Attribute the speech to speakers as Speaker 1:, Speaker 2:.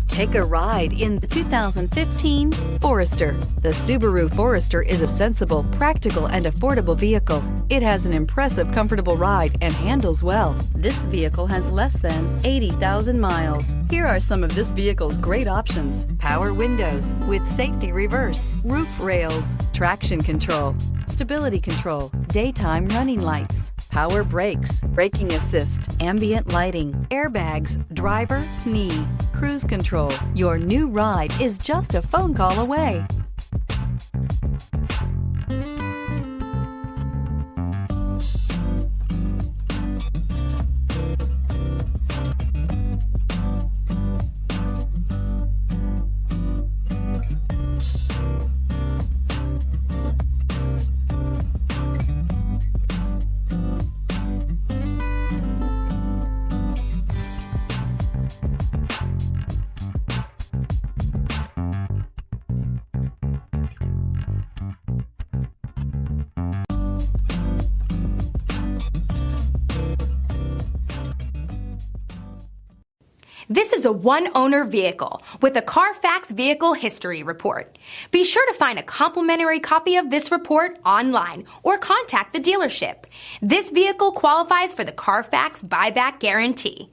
Speaker 1: Take a ride in the 2015 Forester. The Subaru Forester is a sensible, practical, and affordable vehicle. It has an impressive, comfortable ride and handles well. This vehicle has less than 80,000 miles. Here are some of this vehicle's great options: power windows with safety reverse, roof rails, traction control, stability control, daytime running lights, power brakes, braking assist, ambient lighting, airbags, driver, knee, cruise control. Your new ride is just a phone call away.
Speaker 2: This is a one-owner vehicle with a CARFAX Vehicle History Report. Be sure to find a complimentary copy of this report online or contact the dealership. This vehicle qualifies for the CARFAX Buyback Guarantee.